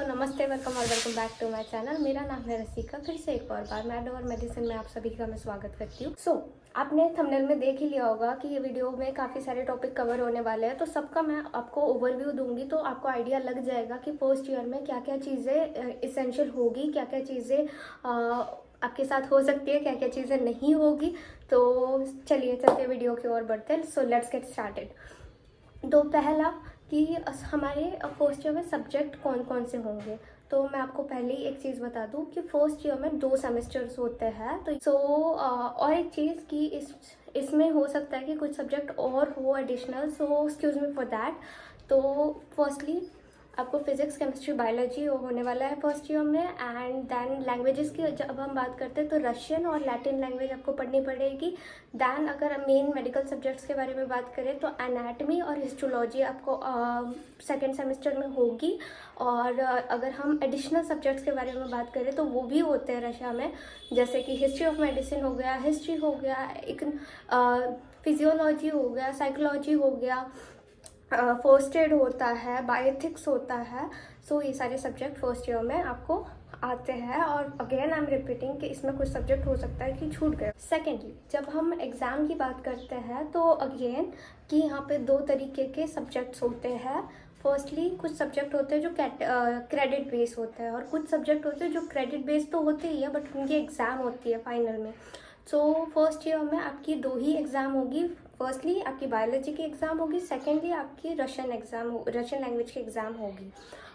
नमस्ते, वेलकम और welcome back to my channel. मेरा नाम है रसिका। फिर से एक और बार मैड और मेडिसिन में आप सभी का मैं स्वागत करती हूँ। आपने थंबनेल में देख ही लिया होगा कि ये वीडियो में काफ़ी सारे टॉपिक कवर होने वाले हैं, तो सबका मैं आपको ओवरव्यू दूंगी, तो आपको आइडिया लग जाएगा कि फर्स्ट ईयर में क्या क्या चीज़ें इसेंशियल होगी, क्या क्या चीज़ें आपके साथ हो सकती है, क्या क्या चीज़ें नहीं होगी। तो चलिए चलते वीडियो की ओर बढ़ते हैं। So let's get started. तो पहला कि हमारे फर्स्ट ईयर में सब्जेक्ट कौन कौन से होंगे। तो मैं आपको पहले ही एक चीज़ बता दूं कि फर्स्ट ईयर में 2 सेमेस्टर्स होते हैं। तो और एक चीज़ कि इसमें हो सकता है कि कुछ सब्जेक्ट और हो additional, so excuse me for that. तो फर्स्टली आपको फिजिक्स, केमिस्ट्री, बायोलॉजी होने वाला है फर्स्ट ईयर में। एंड देन लैंग्वेजेस की जब हम बात करते हैं तो रशियन और लैटिन लैंग्वेज आपको पढ़नी पड़ेगी। दैन अगर मेन मेडिकल सब्जेक्ट्स के बारे में बात करें तो एनाटमी और हिस्टोलॉजी आपको सेकेंड सेमेस्टर में होगी। और अगर हम एडिशनल सब्जेक्ट्स के बारे में बात करें तो वो भी होते हैं रशिया में, जैसे कि हिस्ट्री ऑफ मेडिसिन हो गया, हिस्ट्री हो गया, एक फिजियोलॉजी हो गया, साइकोलॉजी हो गया, फर्स्ट एड होता है, बायोथिक्स होता है। सो ये सारे सब्जेक्ट फर्स्ट ईयर में आपको आते हैं। और अगेन आई एम रिपीटिंग कि इसमें कुछ सब्जेक्ट हो सकता है कि छूट गए। सेकेंडली जब हम एग्ज़ाम की बात करते हैं तो अगेन कि यहाँ पे 2 तरीके के सब्जेक्ट्स होते हैं। फर्स्टली कुछ सब्जेक्ट होते हैं जो क्रेडिट बेस होते हैं, और कुछ सब्जेक्ट होते हैं जो क्रेडिट बेस तो होते ही है बट उनकी एग्ज़ाम होती है फाइनल में। सो फर्स्ट ईयर में आपकी 2 ही एग्ज़ाम होगी। फर्स्टली आपकी बायोलॉजी की एग्ज़ाम होगी, सेकेंडली आपकी रशियन लैंग्वेज की एग्ज़ाम होगी,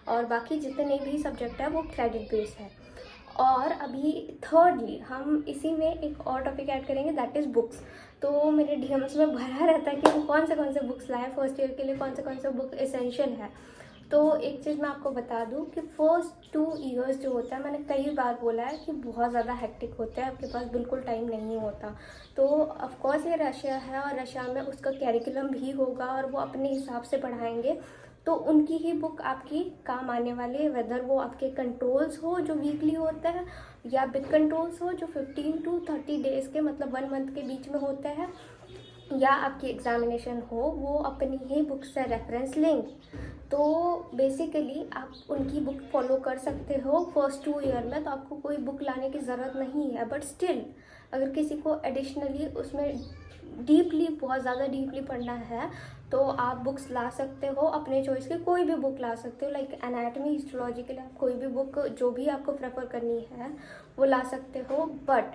और बाकी जितने भी सब्जेक्ट है वो क्रेडिट बेस्ड है। और अभी थर्डली हम इसी में एक और टॉपिक ऐड करेंगे, दैट इज़ बुक्स। तो मेरे डीएम्स में भरा रहता है कि हम कौन से बुक्स लाएं फर्स्ट ईयर के लिए, कौन से बुक एसेंशियल है। तो एक चीज़ मैं आपको बता दूं कि फर्स्ट 2 ईयर्स जो होता है, मैंने कई बार बोला है कि बहुत ज़्यादा हेक्टिक होता है, आपके पास बिल्कुल टाइम नहीं होता। तो ऑफकोर्स ये रशिया है और रशिया में उसका कैरिकुलम भी होगा और वो अपने हिसाब से पढ़ाएंगे, तो उनकी ही बुक आपकी काम आने वाली है। वेदर वो आपके कंट्रोल्स हो जो वीकली होते हैं, या बिग कंट्रोल्स हो जो 15 to 30 डेज़ के मतलब 1 मंथ के बीच में होते हैं, या आपकी एग्जामिनेशन हो, वो अपनी ही बुक से रेफरेंस लेंगे। तो बेसिकली आप उनकी बुक फॉलो कर सकते हो फर्स्ट 2 ईयर में, तो आपको कोई बुक लाने की ज़रूरत नहीं है। बट स्टिल अगर किसी को एडिशनली उसमें डीपली, बहुत ज़्यादा डीपली पढ़ना है तो आप बुक्स ला सकते हो, अपने चॉइस की कोई भी बुक ला सकते हो। लाइक एनाटमी, हिस्टोलॉजी के लिए आप कोई भी बुक जो भी आपको प्रेफर करनी है वो ला सकते हो। बट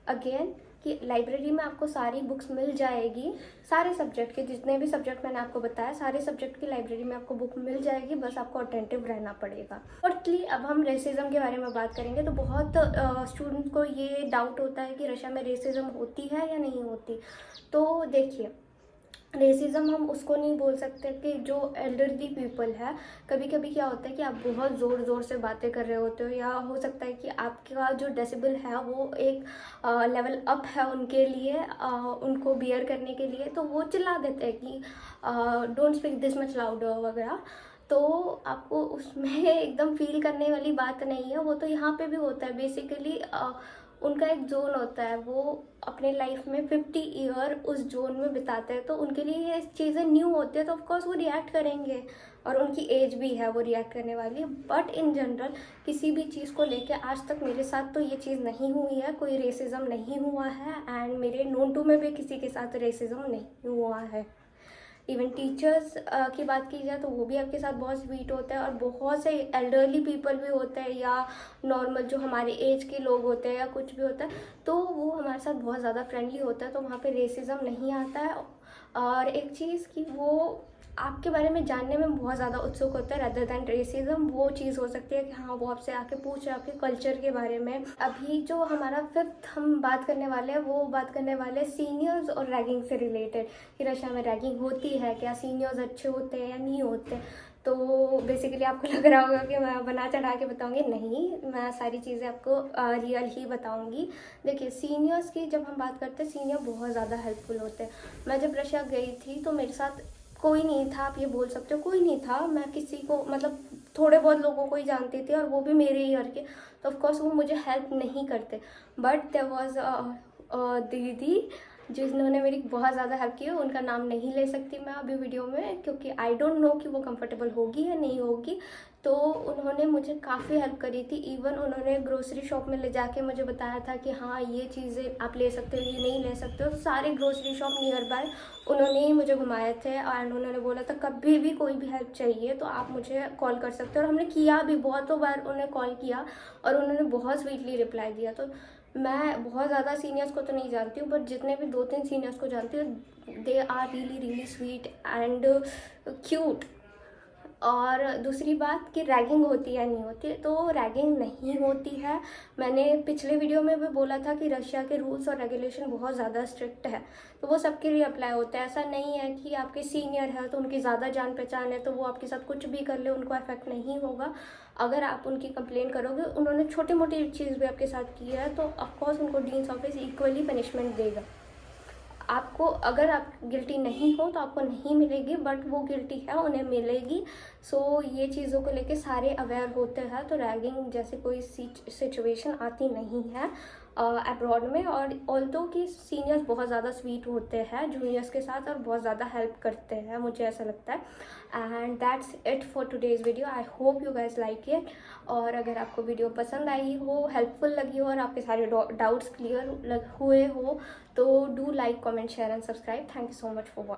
अगेन कि लाइब्रेरी में आपको सारी बुक्स मिल जाएगी, सारे सब्जेक्ट के जितने भी सब्जेक्ट मैंने आपको बताया, सारे सब्जेक्ट की लाइब्रेरी में आपको बुक मिल जाएगी, बस आपको अटेंटिव रहना पड़ेगा। फोर्थली अब हम रेसिज्म के बारे में बात करेंगे। तो बहुत स्टूडेंट को ये डाउट होता है कि रशिया में रेसिज्म होती है या नहीं होती। तो देखिए, रेसिज्म हम उसको नहीं बोल सकते कि जो एल्डरली पीपल है, कभी कभी क्या होता है कि आप बहुत ज़ोर ज़ोर से बातें कर रहे होते हो, या हो सकता है कि आपका जो डेसिबल है वो एक लेवल अप है उनके लिए, उनको बियर करने के लिए, तो वो चिल्ला देते हैं कि don't speak this much louder वगैरह। तो आपको उसमें एकदम फील करने वाली बात नहीं है, वो तो यहाँ पे भी होता है। बेसिकली उनका एक जोन होता है, वो अपने लाइफ में 50 ईयर उस जोन में बिताते हैं, तो उनके लिए ये चीज़ें न्यू होती है, तो ऑफकोर्स वो रिएक्ट करेंगे, और उनकी एज भी है वो रिएक्ट करने वाली। बट इन जनरल किसी भी चीज़ को लेके आज तक मेरे साथ तो ये चीज़ नहीं हुई है, कोई रेसिज्म नहीं हुआ है, एंड मेरे नोन टू में भी किसी के साथ रेसिज्म नहीं हुआ है। इवन टीचर्स की बात की जाए तो वो भी आपके साथ बहुत स्वीट होते हैं, और बहुत से एल्डरली पीपल भी होते हैं, या नॉर्मल जो हमारे एज के लोग होते हैं, या कुछ भी होता है, तो वो हमारे साथ बहुत ज़्यादा फ्रेंडली होता है, तो वहाँ पे रेसिज्म नहीं आता है। और एक चीज़ कि वो आपके बारे में जानने में बहुत ज़्यादा उत्सुक होता है रेदर दैन रेसिज्म। वो चीज़ हो सकती है कि हाँ वो आपसे आके पूछ रहे हैं आपके कल्चर के बारे में। अभी जो हमारा 5th हम बात करने वाले हैं, वो बात करने वाले हैं सीनियर्स और रैगिंग से रिलेटेड, कि रशिया में रैगिंग होती है क्या, सीनियर्स अच्छे होते हैं या नहीं होते। तो बेसिकली आपको लग रहा होगा कि मैं बना चढ़ा के बताऊंगी, नहीं, मैं सारी चीज़ें आपको रियल ही बताऊंगी। देखिए, सीनियर्स की जब हम बात करते हैं, सीनियर बहुत ज़्यादा हेल्पफुल होते हैं। मैं जब रशिया गई थी तो मेरे साथ कोई नहीं था, आप ये बोल सकते हो कोई नहीं था। मैं किसी को मतलब थोड़े बहुत लोगों को ही जानती थी, और वो भी मेरे ईयर के, तो ऑफकोर्स वो मुझे हेल्प नहीं करते। बट देयर वॉज दीदी जिन्होंने मेरी बहुत ज़्यादा हेल्प की है, उनका नाम नहीं ले सकती मैं अभी वीडियो में, क्योंकि आई डोंट नो कि वो कंफर्टेबल होगी या नहीं होगी। तो उन्होंने मुझे काफ़ी हेल्प करी थी। इवन उन्होंने ग्रोसरी शॉप में ले जाके मुझे बताया था कि हाँ ये चीज़ें आप ले सकते हो, ये नहीं ले सकते हो। तो सारे ग्रोसरी शॉप नियर बाय उन्होंने ही मुझे घुमाए थे एंड उन्होंने बोला था कभी भी कोई भी हेल्प चाहिए तो आप मुझे कॉल कर सकते हो। और हमने किया भी, बहुतों बार उन्हें कॉल किया और उन्होंने बहुत स्वीटली रिप्लाई दिया। तो मैं बहुत ज़्यादा सीनियर्स को तो नहीं जानती हूँ, बट जितने भी 2-3 सीनियर्स को जानती हूँ, they are really really sweet and cute. और दूसरी बात कि रैगिंग होती है नहीं होती, तो रैगिंग नहीं होती है। मैंने पिछले वीडियो में भी बोला था कि रशिया के रूल्स और रेगुलेशन बहुत ज़्यादा स्ट्रिक्ट है, तो वो सबके लिए अप्लाई होता है। ऐसा नहीं है कि आपके सीनियर है तो उनकी ज़्यादा जान पहचान है तो वो आपके साथ कुछ भी कर ले, उनको अफेक्ट नहीं होगा। अगर आप उनकी कंप्लेंट करोगे, उन्होंने छोटी मोटी चीज़ भी आपके साथ की है, तो ऑफकोर्स उनको डीन्स ऑफिस इक्वली पनिशमेंट देगा। आपको, अगर आप गिल्टी नहीं हो तो आपको नहीं मिलेगी, बट वो गिल्टी है उन्हें मिलेगी। सो ये चीज़ों को लेके सारे अवेयर होते हैं, तो रैगिंग जैसे कोई सिचुएशन आती नहीं है अब्रॉड में। और ऑल्दो कि सीनियर्स बहुत ज़्यादा स्वीट होते हैं जूनियर्स के साथ और बहुत ज़्यादा हेल्प करते हैं, मुझे ऐसा लगता है। And that's it for today's video. I hope you guys like it. और अगर आपको वीडियो पसंद आई हो, हेल्पफुल लगी हो और आपके सारे डाउट्स क्लियर हुए हो, तो do like, comment, share and subscribe. Thank you so much for watching.